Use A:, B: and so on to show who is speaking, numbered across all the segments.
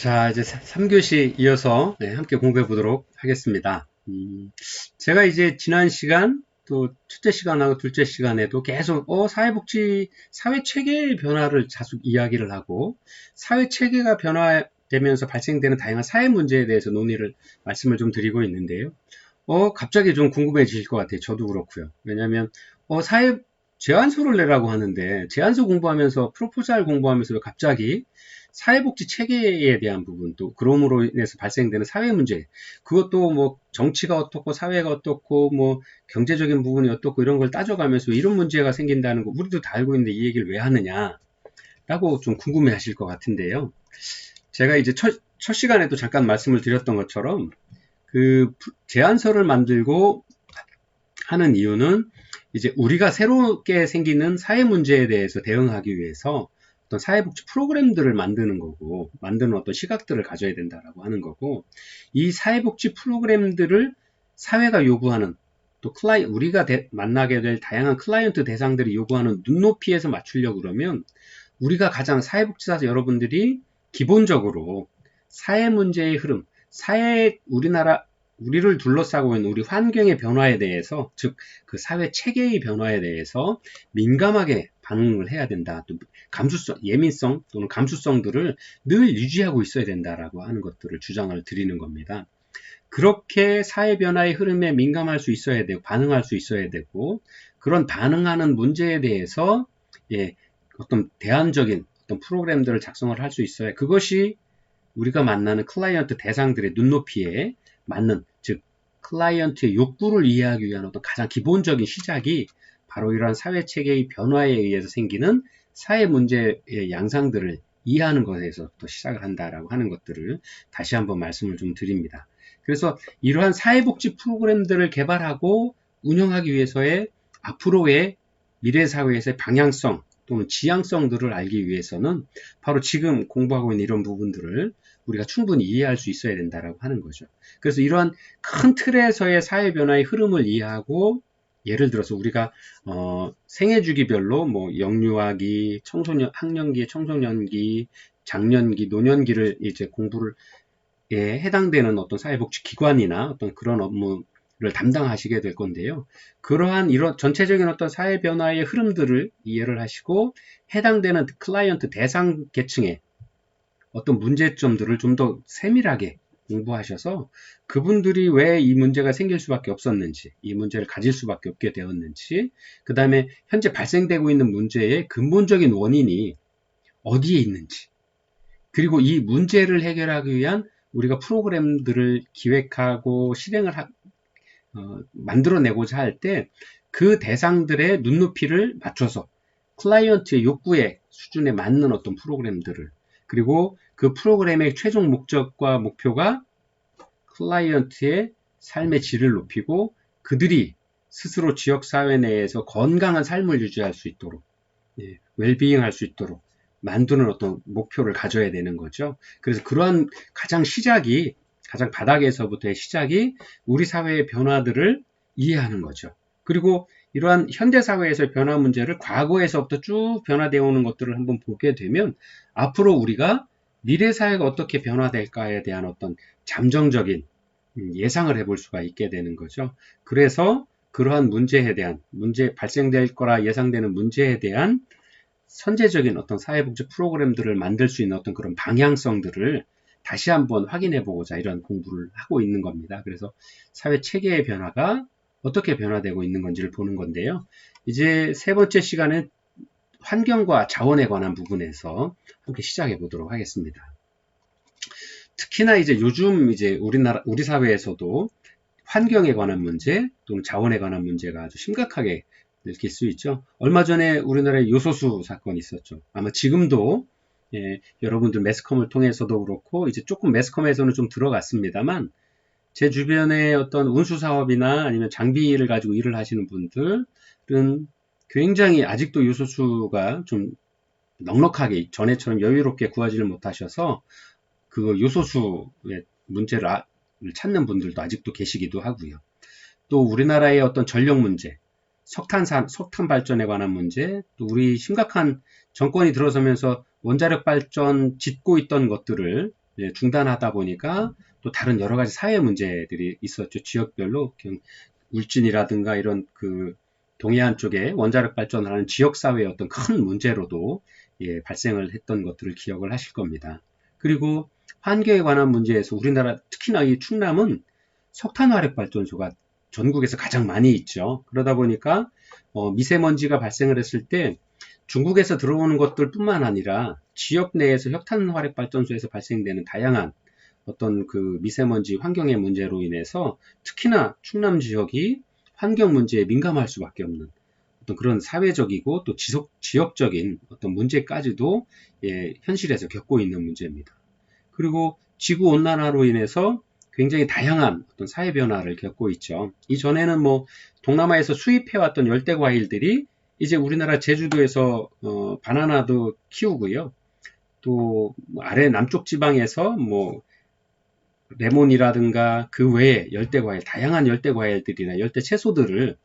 A: 자, 이제 3교시 이어서 함께 공부해 보도록 하겠습니다. 제가 이제 지난 시간, 또 첫째 시간하고 둘째 시간에도 계속, 사회복지, 사회체계의 변화를 자주 이야기를 하고, 사회체계가 변화되면서 발생되는 다양한 사회 문제에 대해서 말씀을 좀 드리고 있는데요. 갑자기 좀 궁금해지실 것 같아요. 저도 그렇고요. 왜냐면, 제안서를 내라고 하는데, 제안서 공부하면서, 프로포잘 공부하면서 왜 갑자기 사회복지 체계에 대한 부분, 또 그럼으로 인해서 발생되는 사회 문제, 그것도 뭐 정치가 어떻고 사회가 어떻고 뭐 경제적인 부분이 어떻고 이런 걸 따져가면서 이런 문제가 생긴다는 거 우리도 다 알고 있는데 이 얘기를 왜 하느냐라고 좀 궁금해 하실 것 같은데요. 제가 이제 첫 시간에도 잠깐 말씀을 드렸던 것처럼 그 제안서를 만들고 하는 이유는 이제 우리가 새롭게 생기는 사회 문제에 대해서 대응하기 위해서 어떤 사회복지 프로그램들을 만드는 거고, 만드는 어떤 시각들을 가져야 된다라고 하는 거고, 이 사회복지 프로그램들을 사회가 요구하는, 또 우리가 만나게 될 다양한 클라이언트 대상들이 요구하는 눈높이에서 맞추려고 그러면, 우리가 가장 사회복지사 여러분들이 기본적으로 사회 문제의 흐름, 우리를 둘러싸고 있는 우리 환경의 변화에 대해서, 즉, 그 사회 체계의 변화에 대해서 민감하게 반응을 해야 된다. 또 예민성 또는 감수성들을 늘 유지하고 있어야 된다라고 하는 것들을 주장을 드리는 겁니다. 그렇게 사회 변화의 흐름에 민감할 수 있어야 되고, 반응할 수 있어야 되고, 그런 반응하는 문제에 대해서, 어떤 대안적인 어떤 프로그램들을 작성을 할 수 있어야, 그것이 우리가 만나는 클라이언트 대상들의 눈높이에 맞는, 즉 클라이언트의 욕구를 이해하기 위한 어떤 가장 기본적인 시작이 바로 이러한 사회 체계의 변화에 의해서 생기는 사회 문제의 양상들을 이해하는 것에서부터 시작을 한다라고 하는 것들을 다시 한번 말씀을 좀 드립니다. 그래서 이러한 사회복지 프로그램들을 개발하고 운영하기 위해서의 앞으로의 미래 사회에서의 방향성 또는 지향성들을 알기 위해서는 바로 지금 공부하고 있는 이런 부분들을 우리가 충분히 이해할 수 있어야 된다라고 하는 거죠. 그래서 이러한 큰 틀에서의 사회 변화의 흐름을 이해하고, 예를 들어서 우리가 생애 주기별로 뭐 영유아기, 학령기, 청소년기, 장년기, 노년기를 이제 공부를 해당되는 어떤 사회복지 기관이나 어떤 그런 업무를 담당하시게 될 건데요. 그러한 이런 전체적인 어떤 사회 변화의 흐름들을 이해를 하시고 해당되는 클라이언트 대상 계층의 어떤 문제점들을 좀 더 세밀하게 공부하셔서 그분들이 왜 이 문제가 생길 수밖에 없었는지, 이 문제를 가질 수밖에 없게 되었는지, 그 다음에 현재 발생되고 있는 문제의 근본적인 원인이 어디에 있는지, 그리고 이 문제를 해결하기 위한 우리가 프로그램들을 기획하고 만들어내고자 할 때 그 대상들의 눈높이를 맞춰서 클라이언트의 욕구의 수준에 맞는 어떤 프로그램들을, 그리고 그 프로그램의 최종 목적과 목표가 클라이언트의 삶의 질을 높이고 그들이 스스로 지역사회 내에서 건강한 삶을 유지할 수 있도록, 웰비잉 할 수 있도록 만드는 어떤 목표를 가져야 되는 거죠. 그래서 그러한 가장 바닥에서부터의 시작이 우리 사회의 변화들을 이해하는 거죠. 그리고 이러한 현대사회에서의 변화 문제를 과거에서부터 쭉 변화되어 오는 것들을 한번 보게 되면 앞으로 우리가 미래 사회가 어떻게 변화될까에 대한 어떤 잠정적인 예상을 해볼 수가 있게 되는 거죠. 그래서 그러한 발생될 거라 예상되는 문제에 대한 선제적인 어떤 사회복지 프로그램들을 만들 수 있는 어떤 그런 방향성들을 다시 한번 확인해 보고자 이런 공부를 하고 있는 겁니다. 그래서 사회 체계의 변화가 어떻게 변화되고 있는 건지를 보는 건데요. 이제 세 번째 시간은 환경과 자원에 관한 부분에서 함께 시작해 보도록 하겠습니다. 특히나 이제 요즘 이제 우리 사회에서도 환경에 관한 문제 또는 자원에 관한 문제가 아주 심각하게 느낄 수 있죠. 얼마 전에 우리나라에 요소수 사건이 있었죠. 아마 지금도 여러분들 매스컴을 통해서도 그렇고 이제 조금 매스컴에서는 좀 들어갔습니다만 제 주변에 어떤 운수 사업이나 아니면 장비를 가지고 일을 하시는 분들은 굉장히 아직도 요소수가 좀 넉넉하게 전에처럼 여유롭게 구하지를 못하셔서 그 요소수의 문제를 찾는 분들도 아직도 계시기도 하고요. 또 우리나라의 어떤 전력 문제, 석탄 발전에 관한 문제, 또 우리 심각한 정권이 들어서면서 원자력 발전 짓고 있던 것들을 중단하다 보니까 또 다른 여러 가지 사회 문제들이 있었죠. 지역별로 울진이라든가 이런 그 동해안 쪽에 원자력 발전을 하는 지역 사회의 어떤 큰 문제로도 발생을 했던 것들을 기억을 하실 겁니다. 그리고 환경에 관한 문제에서 우리나라 특히나 이 충남은 석탄 화력 발전소가 전국에서 가장 많이 있죠. 그러다 보니까 미세먼지가 발생을 했을 때 중국에서 들어오는 것들뿐만 아니라 지역 내에서 석탄 화력 발전소에서 발생되는 다양한 어떤 그 미세먼지 환경의 문제로 인해서 특히나 충남 지역이 환경 문제에 민감할 수밖에 없는 어떤 그런 사회적이고 또 지역적인 어떤 문제까지도 현실에서 겪고 있는 문제입니다. 그리고 지구 온난화로 인해서 굉장히 다양한 어떤 사회 변화를 겪고 있죠. 이전에는 뭐 동남아에서 수입해왔던 열대 과일들이 이제 우리나라 제주도에서 바나나도 키우고요. 또 아래 남쪽 지방에서 뭐 레몬이라든가 그 외에 열대 과일, 다양한 열대 과일들이나 열대 채소들을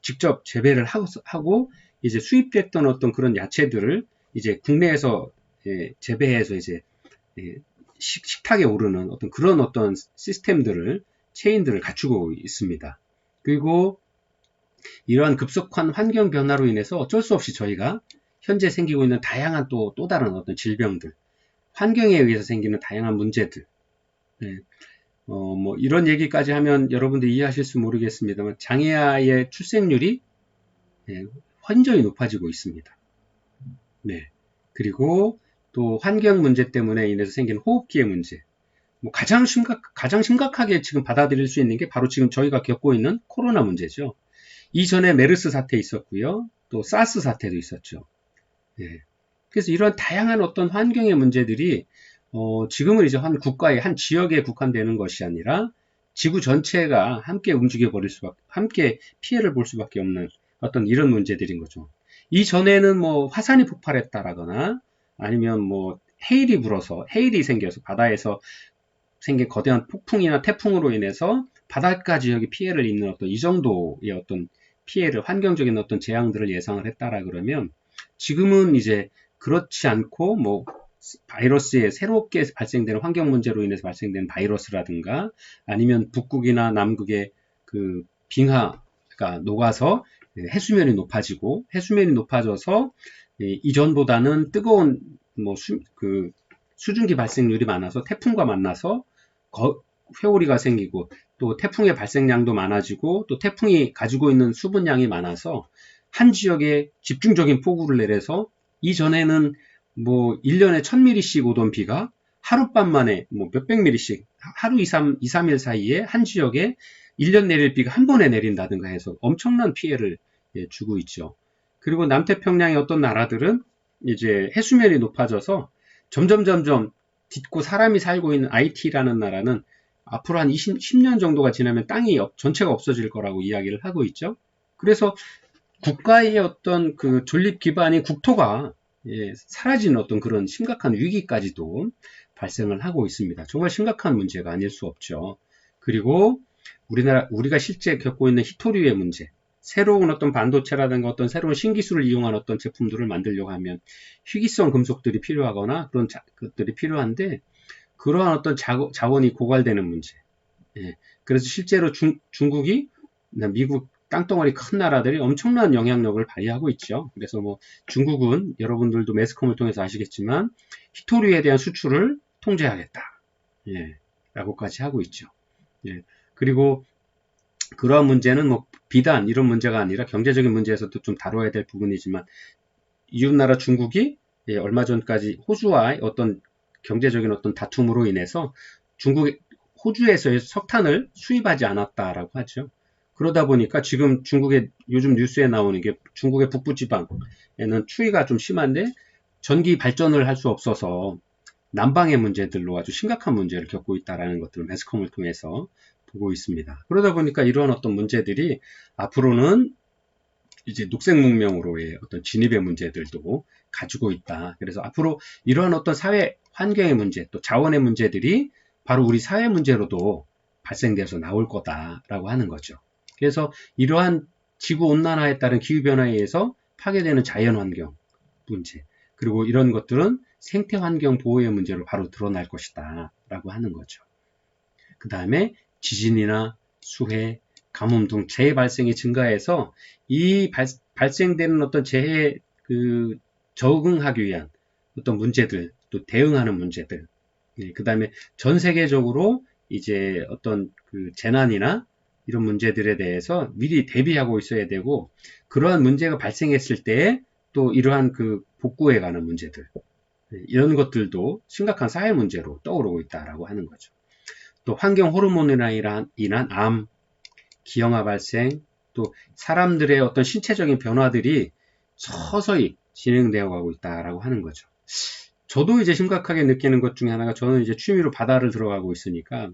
A: 직접 재배를 하고 이제 수입됐던 어떤 그런 야채들을 이제 국내에서 재배해서 이제 식탁에 오르는 어떤 그런 어떤 시스템들을 체인들을 갖추고 있습니다. 그리고 이러한 급속한 환경 변화로 인해서 어쩔 수 없이 저희가 현재 생기고 있는 다양한 또 다른 어떤 질병들, 환경에 의해서 생기는 다양한 문제들, 뭐 이런 얘기까지 하면 여러분들 이해하실 수 모르겠습니다만 장애아의 출생률이 현저히 높아지고 있습니다. 네. 그리고 또 환경 문제 때문에 인해서 생긴 호흡기의 문제. 뭐 가장 심각하게 지금 받아들일 수 있는 게 바로 지금 저희가 겪고 있는 코로나 문제죠. 이전에 메르스 사태 있었고요. 또 사스 사태도 있었죠. 네. 그래서 이런 다양한 어떤 환경의 문제들이 지금은 이제 한 국가의 한 지역에 국한되는 것이 아니라 지구 전체가 함께 움직여 버릴 함께 피해를 볼 수밖에 없는 어떤 이런 문제들인 거죠. 이전에는 뭐 화산이 폭발했다라거나 아니면 뭐 해일이 생겨서 바다에서 생긴 거대한 폭풍이나 태풍으로 인해서 바닷가 지역이 피해를 입는 어떤 이 정도의 어떤 피해를 환경적인 어떤 재앙들을 예상을 했다라 그러면 지금은 이제 그렇지 않고 뭐 바이러스에 새롭게 발생되는 환경 문제로 인해서 발생되는 바이러스라든가 아니면 북극이나 남극의 그 빙하가 녹아서 해수면이 높아지고 해수면이 높아져서 이전보다는 뜨거운 뭐 수증기 발생률이 많아서 태풍과 만나서 회오리가 생기고 또 태풍의 발생량도 많아지고 또 태풍이 가지고 있는 수분량이 많아서 한 지역에 집중적인 폭우를 내려서 이전에는 뭐 1년에 1000mm씩 오던 비가 하룻밤 만에 뭐 몇백 mm씩 하루 2, 3일 사이에 한 지역에 1년 내릴 비가 한 번에 내린다든가 해서 엄청난 피해를 주고 있죠. 그리고 남태평양의 어떤 나라들은 이제 해수면이 높아져서 점점 딛고 사람이 살고 있는 IT라는 나라는 앞으로 한 10년 정도가 지나면 땅이 전체가 없어질 거라고 이야기를 하고 있죠. 그래서 국가의 어떤 그 존립 기반이 국토가 사라지는 어떤 그런 심각한 위기까지도 발생을 하고 있습니다. 정말 심각한 문제가 아닐 수 없죠. 그리고 우리가 실제 겪고 있는 희토류의 문제, 새로운 어떤 반도체라든가 어떤 새로운 신기술을 이용한 어떤 제품들을 만들려고 하면 희귀성 금속들이 필요하거나 그런 것들이 필요한데 그러한 어떤 자원이 고갈되는 문제. 그래서 실제로 중국이 미국 땅덩어리 큰 나라들이 엄청난 영향력을 발휘하고 있죠. 그래서 뭐 중국은 여러분들도 매스컴을 통해서 아시겠지만 희토류에 대한 수출을 통제하겠다. 라고까지 하고 있죠. 그리고 그러한 문제는 뭐 비단 이런 문제가 아니라 경제적인 문제에서도 좀 다뤄야 될 부분이지만 이웃나라 중국이 얼마 전까지 호주와의 어떤 경제적인 어떤 다툼으로 인해서 호주에서의 석탄을 수입하지 않았다라고 하죠. 그러다 보니까 지금 중국의 요즘 뉴스에 나오는 게 중국의 북부지방에는 추위가 좀 심한데 전기 발전을 할 수 없어서 난방의 문제들로 아주 심각한 문제를 겪고 있다는 것들을 매스컴을 통해서 보고 있습니다. 그러다 보니까 이러한 어떤 문제들이 앞으로는 이제 녹색 문명으로의 어떤 진입의 문제들도 가지고 있다. 그래서 앞으로 이러한 어떤 사회 환경의 문제, 또 자원의 문제들이 바로 우리 사회 문제로도 발생돼서 나올 거다라고 하는 거죠. 그래서 이러한 지구 온난화에 따른 기후 변화에 의해서 파괴되는 자연 환경 문제, 그리고 이런 것들은 생태환경 보호의 문제로 바로 드러날 것이다 라고 하는 거죠. 그 다음에 지진이나 수해, 가뭄 등 재해 발생이 증가해서 이 발생되는 어떤 재해에 적응하기 위한 어떤 문제들, 또 대응하는 문제들, 그 다음에 전 세계적으로 이제 어떤 재난이나 이런 문제들에 대해서 미리 대비하고 있어야 되고, 그러한 문제가 발생했을 때 또 이러한 복구에 관한 문제들, 이런 것들도 심각한 사회 문제로 떠오르고 있다라고 하는 거죠. 또 환경 호르몬이나 인한 암, 기형아 발생, 또 사람들의 어떤 신체적인 변화들이 서서히 진행되어 가고 있다라고 하는 거죠. 저도 이제 심각하게 느끼는 것 중에 하나가, 저는 이제 취미로 바다를 들어가고 있으니까,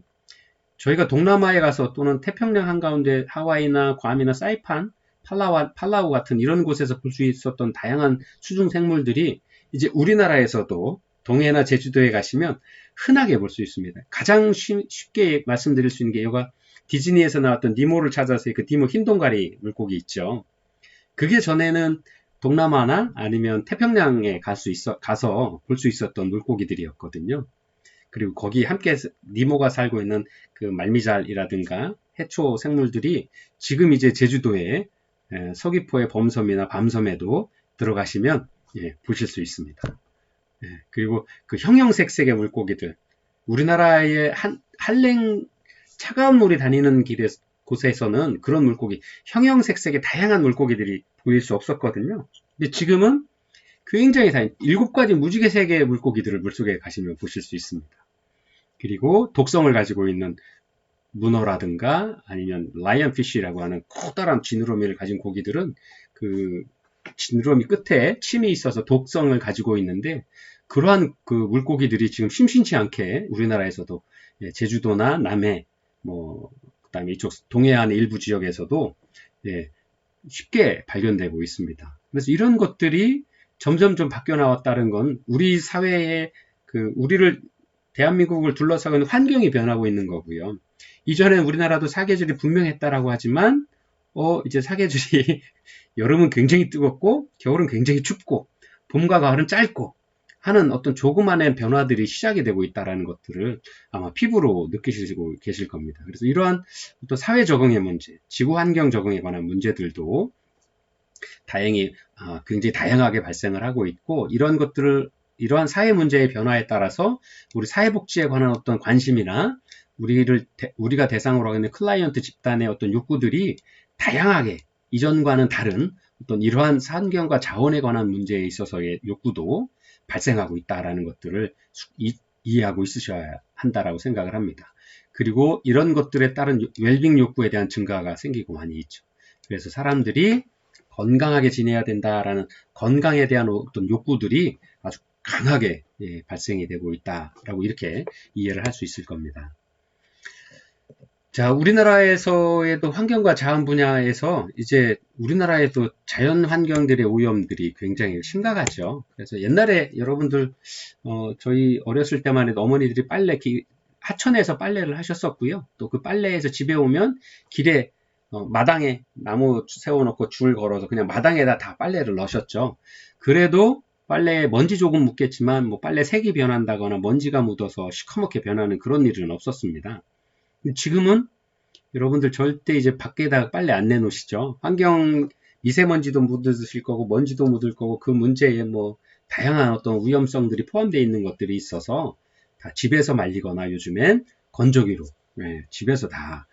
A: 저희가 동남아에 가서 또는 태평양 한가운데 하와이나 괌이나 사이판, 팔라우 같은 이런 곳에서 볼 수 있었던 다양한 수중 생물들이 이제 우리나라에서도 동해나 제주도에 가시면 흔하게 볼 수 있습니다. 가장 쉽게 말씀드릴 수 있는 게, 이거가 디즈니에서 나왔던 니모를 찾아서 그 니모 흰동가리 물고기 있죠. 그게 전에는 동남아나 아니면 태평양에 가서 볼 수 있었던 물고기들이었거든요. 그리고 거기 함께 니모가 살고 있는 말미잘이라든가 해초 생물들이 지금 이제 제주도에 서귀포의 범섬이나 밤섬에도 들어가시면 보실 수 있습니다. 그리고 형형색색의 물고기들, 우리나라의 한랭 차가운 물이 다니는 곳에서는 그런 물고기, 형형색색의 다양한 물고기들이 보일 수 없었거든요. 근데 지금은 굉장히 7가지 무지개 색의 물고기들을 물속에 가시면 보실 수 있습니다. 그리고 독성을 가지고 있는 문어라든가 아니면 라이언피쉬라고 하는 커다란 지느러미를 가진 고기들은 지느러미 끝에 침이 있어서 독성을 가지고 있는데, 그러한 물고기들이 지금 심심치 않게 우리나라에서도 제주도나 남해, 그다음에 이쪽 동해안의 일부 지역에서도 쉽게 발견되고 있습니다. 그래서 이런 것들이 점점 좀 바뀌어 나왔다는 건 우리 사회에 대한민국을 둘러싸고 있는 환경이 변하고 있는 거고요. 이전에 우리나라도 사계절이 분명했다라고 하지만 이제 사계절이 여름은 굉장히 뜨겁고 겨울은 굉장히 춥고 봄과 가을은 짧고 하는 어떤 조그만한 변화들이 시작이 되고 있다는 것들을 아마 피부로 느끼시고 계실 겁니다. 그래서 이러한 또 사회 적응의 문제, 지구 환경 적응에 관한 문제들도 다행히 굉장히 다양하게 발생을 하고 있고, 이러한 사회 문제의 변화에 따라서 우리 사회복지에 관한 어떤 관심이나 우리가 대상으로 하고 있는 클라이언트 집단의 어떤 욕구들이 다양하게 이전과는 다른 어떤 이러한 환경과 자원에 관한 문제에 있어서의 욕구도 발생하고 있다라는 것들을 이해하고 있으셔야 한다라고 생각을 합니다. 그리고 이런 것들에 따른 웰빙 욕구에 대한 증가가 생기고 많이 있죠. 그래서 사람들이 건강하게 지내야 된다라는 건강에 대한 어떤 욕구들이 아주 강하게 발생이 되고 있다라고 이렇게 이해를 할 수 있을 겁니다. 자, 우리나라에서에도 환경과 자원 분야에서 이제 우리나라에도 자연 환경들의 오염들이 굉장히 심각하죠. 그래서 옛날에 여러분들 저희 어렸을 때만 해도 어머니들이 하천에서 빨래를 하셨었고요. 또 그 빨래에서 집에 오면 길에 마당에 나무 세워놓고 줄 걸어서 그냥 마당에다 다 빨래를 넣으셨죠. 그래도 빨래에 먼지 조금 묻겠지만 빨래 색이 변한다거나 먼지가 묻어서 시커멓게 변하는 그런 일은 없었습니다. 지금은 여러분들 절대 이제 밖에다가 빨래 안 내놓으시죠. 환경 미세먼지도 묻으실 거고 먼지도 묻을 거고 그 문제에 다양한 어떤 위험성들이 포함되어 있는 것들이 있어서 다 집에서 말리거나 요즘엔 건조기로 집에서 다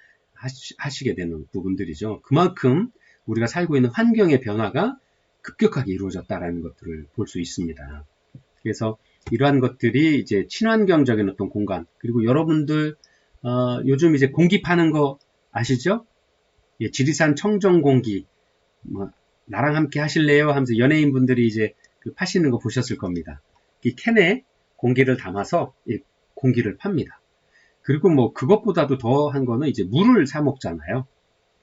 A: 하시게 되는 부분들이죠. 그만큼 우리가 살고 있는 환경의 변화가 급격하게 이루어졌다는 것들을 볼 수 있습니다. 그래서 이러한 것들이 이제 친환경적인 어떤 공간, 그리고 여러분들 요즘 이제 공기 파는 거 아시죠? 지리산 청정 공기, 나랑 함께 하실래요? 하면서 연예인분들이 이제 파시는 거 보셨을 겁니다. 이 캔에 공기를 담아서 공기를 팝니다. 그리고 그것보다도 더한 거는 이제 물을 사 먹잖아요.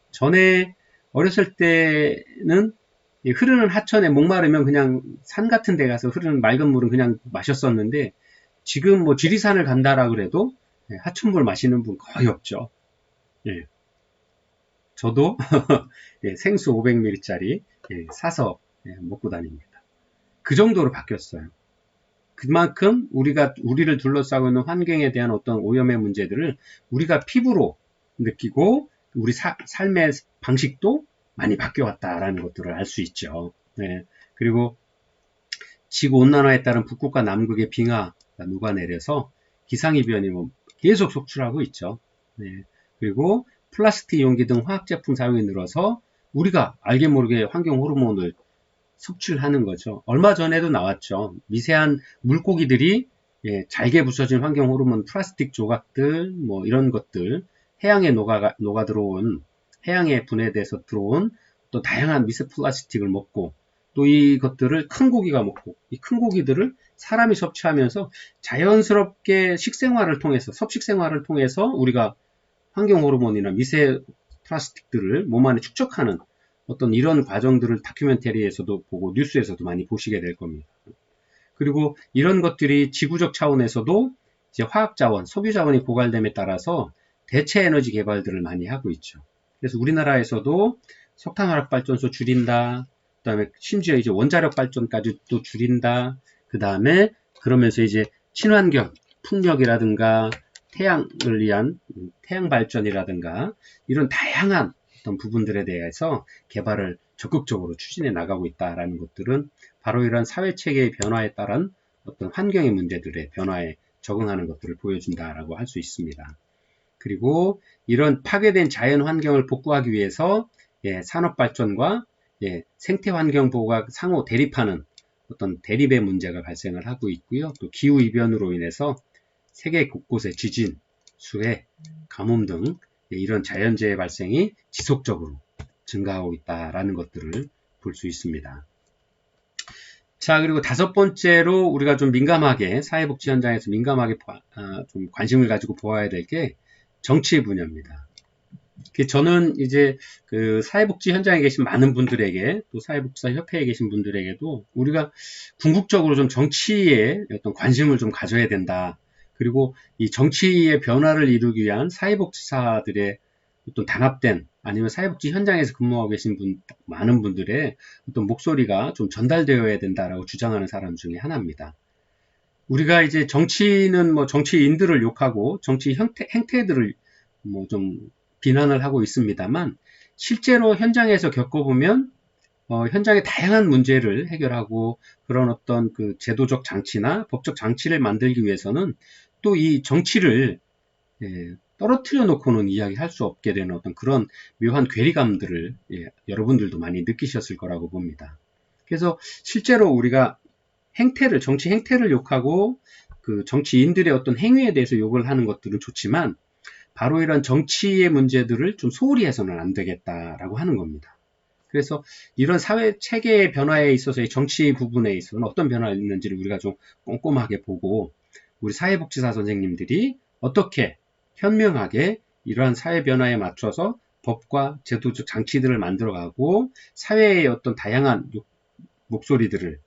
A: 전에 어렸을 때는 흐르는 하천에 목마르면 그냥 산 같은 데 가서 흐르는 맑은 물은 그냥 마셨었는데, 지금 지리산을 간다라 그래도 하천물 마시는 분 거의 없죠. 저도 생수 500ml짜리 사서 먹고 다닙니다. 그 정도로 바뀌었어요. 그만큼 우리를 둘러싸고 있는 환경에 대한 어떤 오염의 문제들을 우리가 피부로 느끼고 우리 삶의 방식도 많이 바뀌어왔다라는 것들을 알 수 있죠. 네. 그리고 지구 온난화에 따른 북극과 남극의 빙하가 녹아내려서 기상이변이 계속 속출하고 있죠. 네. 그리고 플라스틱 용기 등 화학제품 사용이 늘어서 우리가 알게 모르게 환경 호르몬을 섭취하는 거죠. 얼마 전에도 나왔죠. 미세한 물고기들이 잘게 부서진 환경 호르몬, 플라스틱 조각들, 뭐 이런 것들, 해양에 녹아 들어온, 해양에 분해돼서 들어온 또 다양한 미세 플라스틱을 먹고 또 이것들을 큰 고기가 먹고 이 큰 고기들을 사람이 섭취하면서 자연스럽게 식생활을 통해서 섭식생활을 통해서 우리가 환경 호르몬이나 미세 플라스틱들을 몸 안에 축적하는 어떤 이런 과정들을 다큐멘터리에서도 보고 뉴스에서도 많이 보시게 될 겁니다. 그리고 이런 것들이 지구적 차원에서도 이제 화학자원, 석유자원이 고갈됨에 따라서 대체 에너지 개발들을 많이 하고 있죠. 그래서 우리나라에서도 석탄화력발전소 줄인다. 그 다음에 심지어 이제 원자력 발전까지 또 줄인다. 그 다음에 그러면서 이제 친환경, 풍력이라든가 태양을 위한 태양 발전이라든가 이런 다양한 어떤 부분들에 대해서 개발을 적극적으로 추진해 나가고 있다라는 것들은 바로 이런 사회 체계의 변화에 따른 어떤 환경의 문제들의 변화에 적응하는 것들을 보여준다라고 할 수 있습니다. 그리고 이런 파괴된 자연 환경을 복구하기 위해서 산업 발전과 생태 환경 보호가 상호 대립하는 어떤 대립의 문제가 발생을 하고 있고요. 또 기후 이변으로 인해서 세계 곳곳에 지진, 수해, 가뭄 등 이런 자연재해 발생이 지속적으로 증가하고 있다라는 것들을 볼 수 있습니다. 자, 그리고 다섯 번째로 우리가 좀 민감하게 사회복지 현장에서 민감하게 좀 관심을 가지고 보아야 될 게 정치 분야입니다. 저는 이제 그 사회복지 현장에 계신 많은 분들에게 또 사회복지사 협회에 계신 분들에게도 우리가 궁극적으로 좀 정치에 어떤 관심을 좀 가져야 된다. 그리고 이 정치의 변화를 이루기 위한 사회복지사들의 어떤 단합된 아니면 사회복지 현장에서 근무하고 계신 많은 분들의 어떤 목소리가 좀 전달되어야 된다라고 주장하는 사람 중에 하나입니다. 우리가 이제 정치는 뭐 정치인들을 욕하고 정치 행태들을 뭐 좀 비난을 하고 있습니다만 실제로 현장에서 겪어보면 현장의 다양한 문제를 해결하고 그런 어떤 그 제도적 장치나 법적 장치를 만들기 위해서는 또 이 정치를 떨어뜨려 놓고는 이야기할 수 없게 되는 어떤 그런 묘한 괴리감들을 여러분들도 많이 느끼셨을 거라고 봅니다. 그래서 실제로 우리가 정치 행태를 욕하고 그 정치인들의 어떤 행위에 대해서 욕을 하는 것들은 좋지만 바로 이런 정치의 문제들을 좀 소홀히 해서는 안 되겠다라고 하는 겁니다. 그래서 이런 사회 체계의 변화에 있어서의 정치 부분에 있어서는 어떤 변화가 있는지를 우리가 좀 꼼꼼하게 보고 우리 사회복지사 선생님들이 어떻게 현명하게 이러한 사회 변화에 맞춰서 법과 제도적 장치들을 만들어가고 사회의 어떤 다양한 목소리들을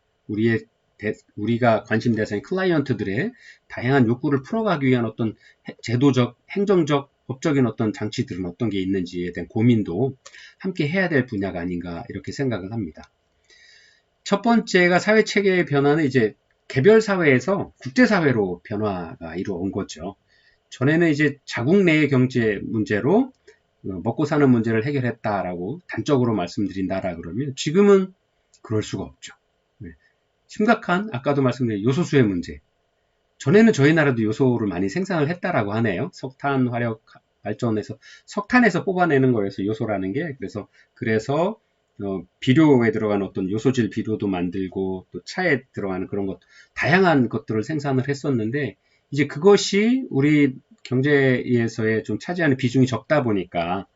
A: 우리가 관심 대상인 클라이언트들의 다양한 욕구를 풀어가기 위한 어떤 제도적, 행정적, 법적인 어떤 장치들은 어떤 게 있는지에 대한 고민도 함께 해야 될 분야가 아닌가 이렇게 생각을 합니다. 첫 번째가 사회 체계의 변화는 이제 개별 사회에서 국제 사회로 변화가 이루어온 거죠. 전에는 이제 자국 내의 경제 문제로 먹고 사는 문제를 해결했다라고 단적으로 말씀드린다라 그러면 지금은 그럴 수가 없죠. 심각한 아까도 말씀드린 요소 수혜 문제. 전에는 저희 나라도 요소를 많이 생산을 했다라고 하네요. 석탄 화력 발전에서 석탄에서 뽑아내는 거여서 요소라는 게 그래서 비료에 들어가는 어떤 요소질 비료도 만들고 또 차에 들어가는 그런 것 다양한 것들을 생산을 했었는데 이제 그것이 우리 경제에서의 좀 차지하는 비중이 적다 보니까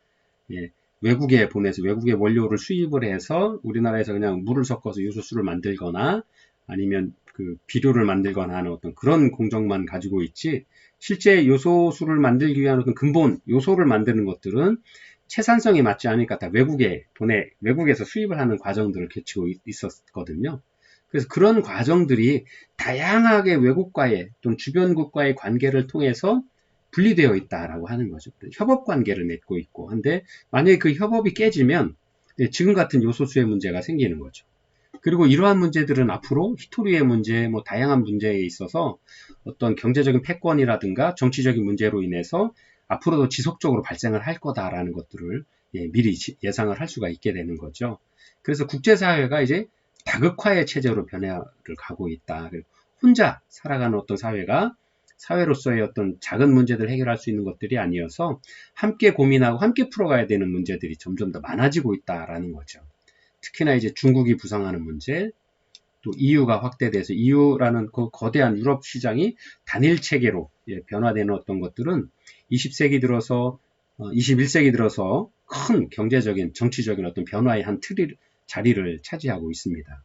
A: 외국에 보내서 외국의 원료를 수입을 해서 우리나라에서 그냥 물을 섞어서 요소수를 만들거나 아니면 그 비료를 만들거나 하는 어떤 그런 공정만 가지고 있지 실제 요소수를 만들기 위한 어떤 근본 요소를 만드는 것들은 채산성이 맞지 않으니까 다 외국에서 수입을 하는 과정들을 거치고 있었거든요. 그래서 그런 과정들이 다양하게 외국과의 또는 주변국과의 관계를 통해서 분리되어 있다라고 하는 거죠. 협업 관계를 맺고 있고 한데 만약에 그 협업이 깨지면 지금 같은 요소 수혜 문제가 생기는 거죠. 그리고 이러한 문제들은 앞으로 히토리의 문제, 뭐 다양한 문제에 있어서 어떤 경제적인 패권이라든가 정치적인 문제로 인해서 앞으로도 지속적으로 발생을 할 거다라는 것들을 미리 예상을 할 수가 있게 되는 거죠. 그래서 국제사회가 이제 다극화의 체제로 변화를 가고 있다. 혼자 살아가는 어떤 사회가 사회로서의 어떤 작은 문제들 해결할 수 있는 것들이 아니어서 함께 고민하고 함께 풀어가야 되는 문제들이 점점 더 많아지고 있다라는 거죠. 특히나 이제 중국이 부상하는 문제, 또 EU가 확대돼서 EU라는 그 거대한 유럽 시장이 단일 체계로 변화되는 어떤 것들은 20세기 들어서 21세기 들어서 큰 경제적인 정치적인 어떤 변화의 한 자리를 차지하고 있습니다.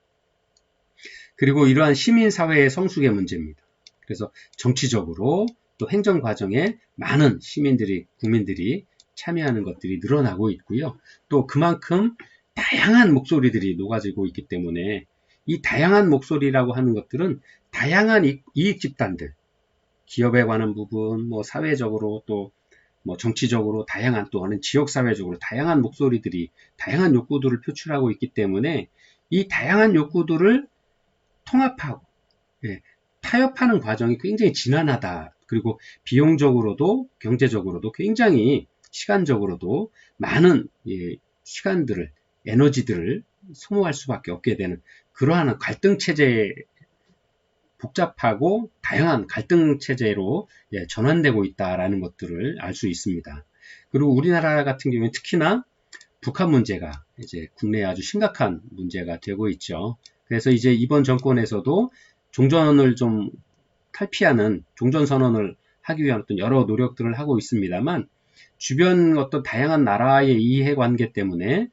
A: 그리고 이러한 시민사회의 성숙의 문제입니다. 그래서 정치적으로 또 행정 과정에 많은 시민들이, 국민들이 참여하는 것들이 늘어나고 있고요. 또 그만큼 다양한 목소리들이 녹아지고 있기 때문에 이 다양한 목소리라고 하는 것들은 다양한 이익 집단들, 기업에 관한 부분, 뭐 사회적으로 또 뭐 정치적으로 다양한 또 하는 지역사회적으로 다양한 목소리들이 다양한 욕구들을 표출하고 있기 때문에 이 다양한 욕구들을 통합하고 타협하는 과정이 굉장히 지난하다. 그리고 비용적으로도 경제적으로도 굉장히 시간적으로도 많은 시간들을 에너지들을 소모할 수밖에 없게 되는 그러한 갈등 체제 복잡하고 다양한 갈등 체제로 전환되고 있다라는 것들을 알 수 있습니다. 그리고 우리나라 같은 경우에 특히나 북한 문제가 이제 국내에 아주 심각한 문제가 되고 있죠. 그래서 이제 이번 정권에서도 종전을 좀 탈피하는 종전선언을 하기 위한 어떤 여러 노력들을 하고 있습니다만 주변 어떤 다양한 나라의 이해관계 때문에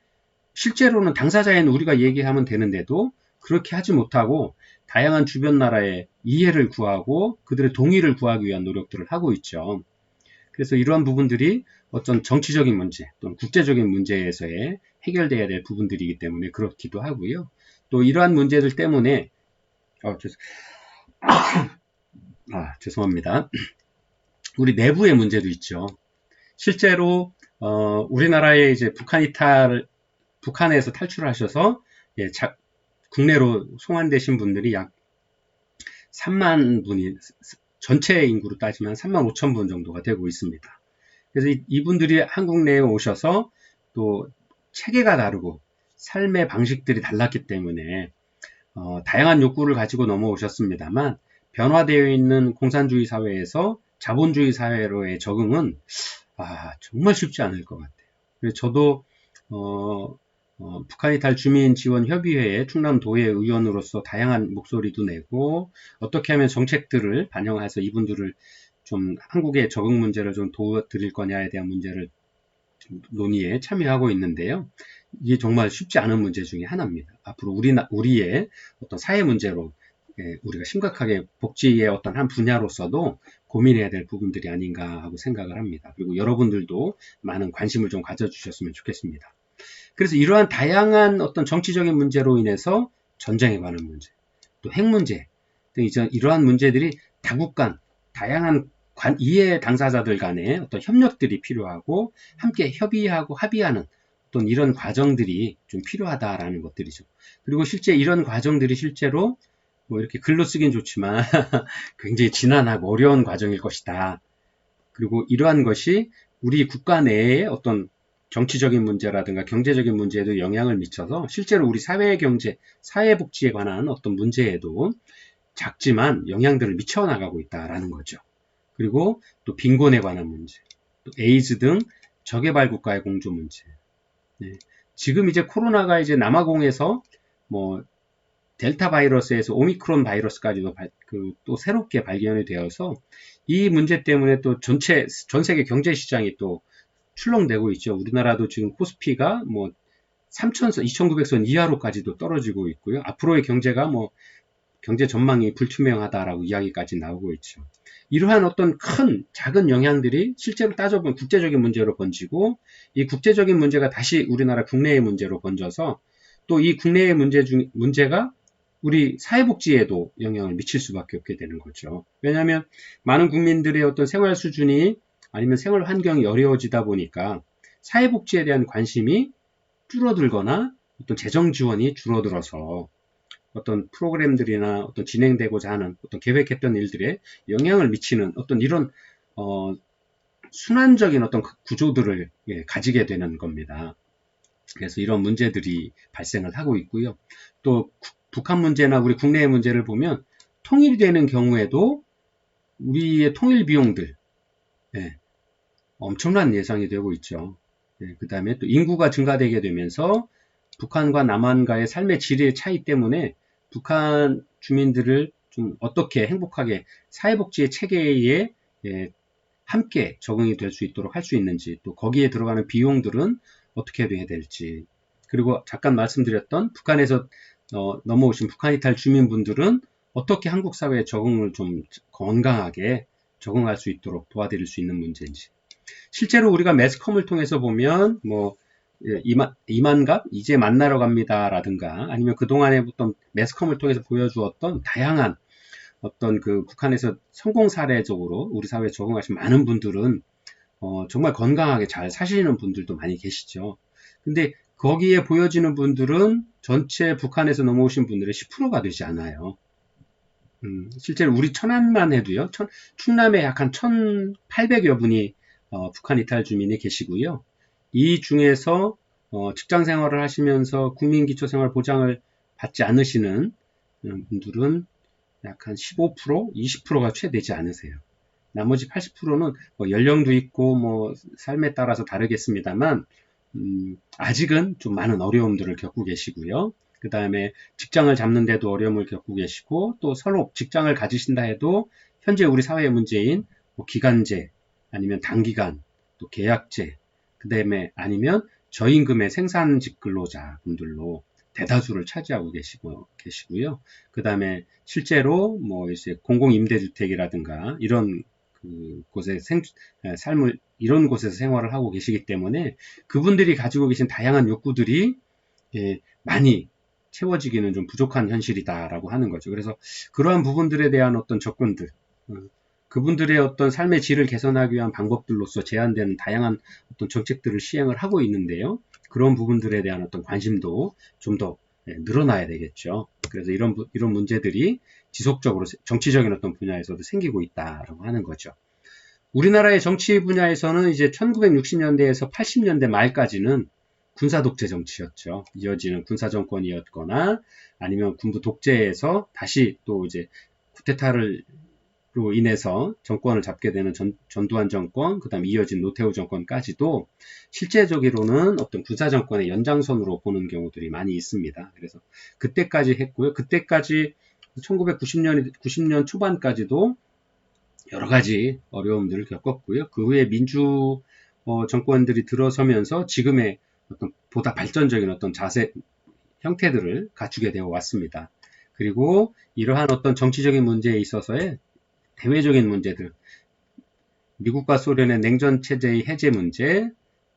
A: 실제로는 당사자인 우리가 얘기하면 되는데도 그렇게 하지 못하고 다양한 주변 나라의 이해를 구하고 그들의 동의를 구하기 위한 노력들을 하고 있죠. 그래서 이러한 부분들이 어떤 정치적인 문제 또는 국제적인 문제에서의 해결돼야 될 부분들이기 때문에 그렇기도 하고요. 또 이러한 문제들 때문에 죄송합니다. 우리 내부의 문제도 있죠. 실제로 우리나라에 이제 북한에서 탈출을 하셔서 국내로 송환되신 분들이 약 3만 분이 전체 인구로 따지면 3만 5천 분 정도가 되고 있습니다. 그래서 이분들이 한국 내에 오셔서 또 체계가 다르고 삶의 방식들이 달랐기 때문에 다양한 욕구를 가지고 넘어오셨습니다만 변화되어 있는 공산주의 사회에서 자본주의 사회로의 적응은 정말 쉽지 않을 것 같아요. 그래서 저도 북한이탈 주민지원협의회의 충남도의 의원으로서 다양한 목소리도 내고 어떻게 하면 정책들을 반영해서 이분들을 좀 한국의 적응 문제를 좀 도와드릴 거냐에 대한 문제를 논의에 참여하고 있는데요. 이게 정말 쉽지 않은 문제 중에 하나입니다. 앞으로 우리의 어떤 사회 문제로 우리가 심각하게 복지의 어떤 한 분야로서도 고민해야 될 부분들이 아닌가 하고 생각을 합니다. 그리고 여러분들도 많은 관심을 좀 가져주셨으면 좋겠습니다. 그래서 이러한 다양한 어떤 정치적인 문제로 인해서 전쟁에 관한 문제, 또 핵 문제 등 이러한 문제들이 다국 간 다양한 이해 당사자들 간의 어떤 협력들이 필요하고 함께 협의하고 합의하는 어떤 이런 과정들이 좀 필요하다라는 것들이죠. 그리고 실제 이런 과정들이 실제로 뭐 이렇게 글로 쓰긴 좋지만 굉장히 지난하고 어려운 과정일 것이다. 그리고 이러한 것이 우리 국가 내의 어떤 정치적인 문제라든가 경제적인 문제에도 영향을 미쳐서 실제로 우리 사회 경제, 사회복지에 관한 어떤 문제에도 작지만 영향들을 미쳐나가고 있다라는 거죠. 그리고 또 빈곤에 관한 문제, 또 에이즈 등 저개발 국가의 공조 문제. 지금 이제 코로나가 이제 남아공에서 뭐 델타 바이러스에서 오미크론 바이러스까지도 또 새롭게 발견이 되어서 이 문제 때문에 또 전 세계 경제 시장이 또 출렁대고 있죠. 우리나라도 지금 코스피가 뭐 3,000선, 2,900선 이하로까지도 떨어지고 있고요. 앞으로의 경제가 뭐 경제 전망이 불투명하다라고 이야기까지 나오고 있죠. 이러한 어떤 작은 영향들이 실제로 따져보면 국제적인 문제로 번지고 이 국제적인 문제가 다시 우리나라 국내의 문제로 번져서 또 이 국내의 문제가 우리 사회복지에도 영향을 미칠 수밖에 없게 되는 거죠. 왜냐하면 많은 국민들의 어떤 생활 수준이 아니면 생활 환경이 어려워지다 보니까 사회복지에 대한 관심이 줄어들거나 어떤 재정 지원이 줄어들어서 어떤 프로그램들이나 어떤 진행되고자 하는 어떤 계획했던 일들에 영향을 미치는 어떤 이런 순환적인 어떤 구조들을 가지게 되는 겁니다. 그래서 이런 문제들이 발생을 하고 있고요. 또 북한 문제나 우리 국내의 문제를 보면 통일되는 경우에도 우리의 통일 비용들 엄청난 예상이 되고 있죠. 그 다음에 또 인구가 증가되게 되면서 북한과 남한과의 삶의 질의 차이 때문에 북한 주민들을 좀 어떻게 행복하게 사회복지 체계에 함께 적응이 될 수 있도록 할 수 있는지, 또 거기에 들어가는 비용들은 어떻게 돼야 될지, 그리고 잠깐 말씀드렸던 북한에서 넘어오신 북한 이탈 주민분들은 어떻게 한국 사회에 적응을 좀 건강하게 적응할 수 있도록 도와드릴 수 있는 문제인지. 실제로 우리가 매스컴을 통해서 보면 이만갑 이제 만나러 갑니다 라든가 아니면 그동안에 어떤 매스컴을 통해서 보여주었던 다양한 어떤 그 북한에서 성공 사례적으로 우리 사회에 적응하신 많은 분들은 정말 건강하게 잘 사시는 분들도 많이 계시죠. 근데 거기에 보여지는 분들은 전체 북한에서 넘어오신 분들의 10%가 되지 않아요. 실제로 우리 천안만 해도요, 충남에 약 한 1,800여 분이 북한 이탈 주민이 계시고요. 이 중에서 직장 생활을 하시면서 국민기초생활 보장을 받지 않으시는 분들은 약 한 15%, 20%가 채 되지 않으세요. 나머지 80%는 뭐 연령도 있고 뭐 삶에 따라서 다르겠습니다만 아직은 좀 많은 어려움들을 겪고 계시고요. 그 다음에 직장을 잡는데도 어려움을 겪고 계시고 또 서로 직장을 가지신다 해도 현재 우리 사회의 문제인 뭐 기간제 아니면 단기간 또 계약제 그 다음에 아니면 저임금의 생산직 근로자 분들로 대다수를 차지하고 계시고요. 그 다음에 실제로 뭐 이제 공공임대주택이라든가 이런 곳에 삶을 이런 곳에서 생활을 하고 계시기 때문에 그분들이 가지고 계신 다양한 욕구들이 많이 채워지기는 좀 부족한 현실이다라고 하는 거죠. 그래서 그러한 부분들에 대한 어떤 접근들, 그분들의 어떤 삶의 질을 개선하기 위한 방법들로서 제한되는 다양한 어떤 정책들을 시행을 하고 있는데요. 그런 부분들에 대한 어떤 관심도 좀 더 늘어나야 되겠죠. 그래서 이런 문제들이 지속적으로 정치적인 어떤 분야에서도 생기고 있다라고 하는 거죠. 우리나라의 정치 분야에서는 이제 1960년대에서 80년대 말까지는 군사 독재 정치였죠. 이어지는 군사 정권이었거나 아니면 군부 독재에서 다시 또 이제 쿠데타로 인해서 정권을 잡게 되는 전두환 정권, 그 다음 이어진 노태우 정권까지도 실제적으로는 어떤 군사 정권의 연장선으로 보는 경우들이 많이 있습니다. 그래서 그때까지 했고요. 그때까지 1990년 초반까지도 여러 가지 어려움들을 겪었고요. 그 후에 민주 정권들이 들어서면서 지금의 어떤 보다 발전적인 어떤 자세 형태들을 갖추게 되어 왔습니다. 그리고 이러한 어떤 정치적인 문제에 있어서의 대외적인 문제들, 미국과 소련의 냉전 체제의 해제 문제,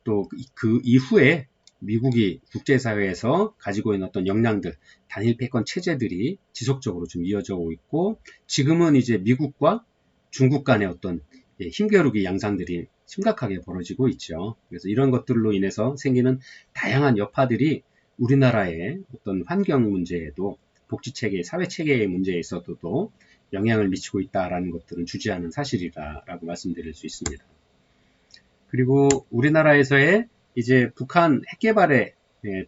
A: 또 그 이후에 미국이 국제사회에서 가지고 있는 어떤 역량들, 단일 패권 체제들이 지속적으로 좀 이어져 오고 있고, 지금은 이제 미국과 중국 간의 어떤 힘겨루기 양상들이 심각하게 벌어지고 있죠. 그래서 이런 것들로 인해서 생기는 다양한 여파들이 우리나라의 어떤 환경 문제에도 복지체계, 사회체계의 문제에 있어서도 영향을 미치고 있다라는 것들은 주지하는 사실이다라고 말씀드릴 수 있습니다. 그리고 우리나라에서의 이제 북한 핵개발에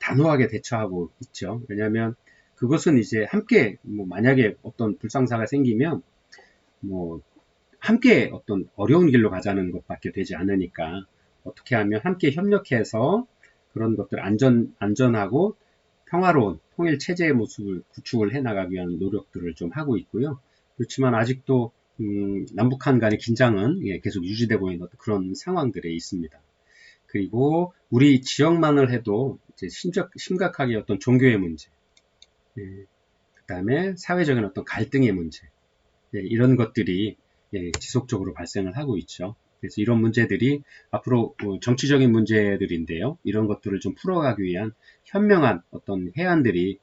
A: 단호하게 대처하고 있죠. 왜냐하면 그것은 이제 함께 만약에 어떤 불상사가 생기면 함께 어떤 어려운 길로 가자는 것밖에 되지 않으니까 어떻게 하면 함께 협력해서 그런 것들 안전하고 평화로운 통일 체제의 모습을 구축을 해나가기 위한 노력들을 좀 하고 있고요. 그렇지만 아직도 남북한 간의 긴장은 계속 유지되고 있는 그런 상황들에 있습니다. 그리고 우리 지역만을 해도 이제 심각하게 어떤 종교의 문제, 그 다음에 사회적인 어떤 갈등의 문제, 이런 것들이 지속적으로 발생을 하고 있죠. 그래서 이런 문제들이 앞으로 정치적인 문제들인데요. 이런 것들을 좀 풀어가기 위한 현명한 어떤 해안들이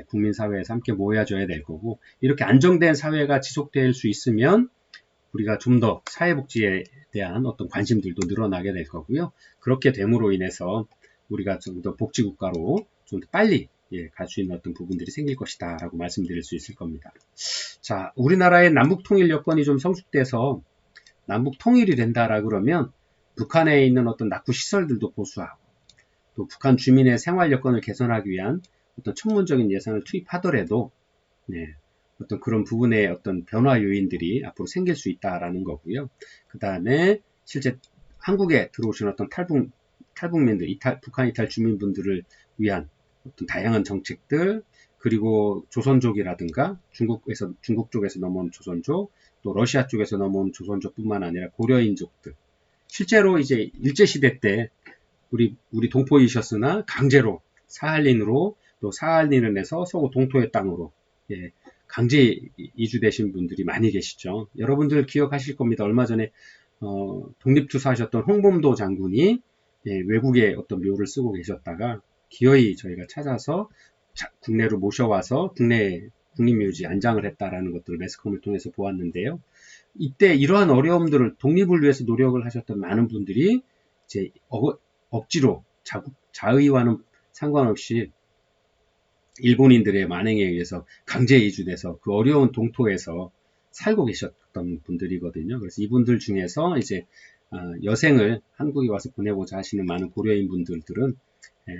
A: 국민사회에서 함께 모여져야 될 거고, 이렇게 안정된 사회가 지속될 수 있으면 우리가 좀 더 사회복지에 대한 어떤 관심들도 늘어나게 될 거고요. 그렇게 됨으로 인해서 우리가 좀 더 복지국가로 좀 더 빨리 갈 수 있는 어떤 부분들이 생길 것이다 라고 말씀드릴 수 있을 겁니다. 자, 우리나라의 남북 통일 여건이 좀 성숙돼서 남북 통일이 된다라 그러면 북한에 있는 어떤 낙후 시설들도 보수하고 또 북한 주민의 생활 여건을 개선하기 위한 어떤 천문적인 예산을 투입하더라도 어떤 그런 부분의 어떤 변화 요인들이 앞으로 생길 수 있다라는 거고요. 그 다음에 실제 한국에 들어오신 어떤 탈북민들, 북한 이탈 주민분들을 위한 어떤 다양한 정책들, 그리고 조선족이라든가 중국 쪽에서 넘어온 조선족, 또 러시아 쪽에서 넘어온 조선족뿐만 아니라 고려인족들, 실제로 이제 일제시대 때 우리 동포이셨으나 강제로 사할린으로 또 사할린을 내서 서구 동토의 땅으로 강제 이주되신 분들이 많이 계시죠. 여러분들 기억하실 겁니다. 얼마 전에 독립투사하셨던 홍범도 장군이 외국에 어떤 묘를 쓰고 계셨다가 기어이 저희가 찾아서 국내로 모셔와서 국내 국립묘지 안장을 했다라는 것들을 매스컴을 통해서 보았는데요. 이때 이러한 어려움들을 독립을 위해서 노력을 하셨던 많은 분들이 이제 억지로 자의와는 상관없이 일본인들의 만행에 의해서 강제 이주돼서 그 어려운 동토에서 살고 계셨던 분들이거든요. 그래서 이분들 중에서 이제 여생을 한국에 와서 보내고자 하시는 많은 고려인 분들은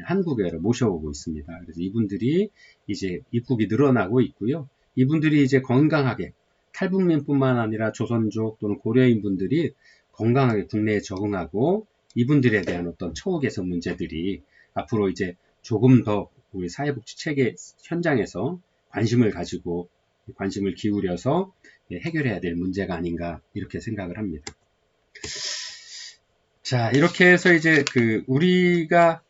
A: 한국에 모셔오고 있습니다. 그래서 이분들이 이제 입국이 늘어나고 있고요. 이분들이 이제 건강하게 탈북민뿐만 아니라 조선족 또는 고려인 분들이 건강하게 국내에 적응하고 이분들에 대한 어떤 처우 개선 문제들이 앞으로 이제 조금 더 우리 사회복지 체계 현장에서 관심을 가지고 관심을 기울여서 해결해야 될 문제가 아닌가 이렇게 생각을 합니다. 자, 이렇게 해서 이제 우리가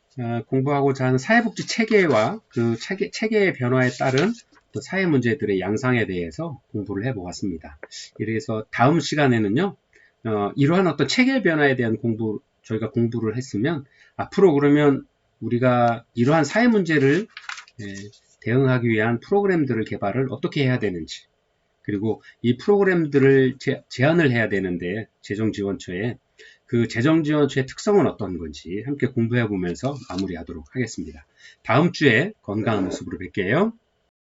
A: 공부하고자 하는 사회복지 체계와 그 체계의 변화에 따른 또 사회 문제들의 양상에 대해서 공부를 해보았습니다. 그래서 다음 시간에는요, 이러한 어떤 체계 변화에 대한 저희가 공부를 했으면 앞으로 그러면 우리가 이러한 사회 문제를 대응하기 위한 프로그램들을 개발을 어떻게 해야 되는지, 그리고 이 프로그램들을 제안을 해야 되는데 재정지원처에 그 재정지원처의 특성은 어떤 건지 함께 공부해 보면서 마무리하도록 하겠습니다. 다음 주에 건강한 모습으로 뵐게요.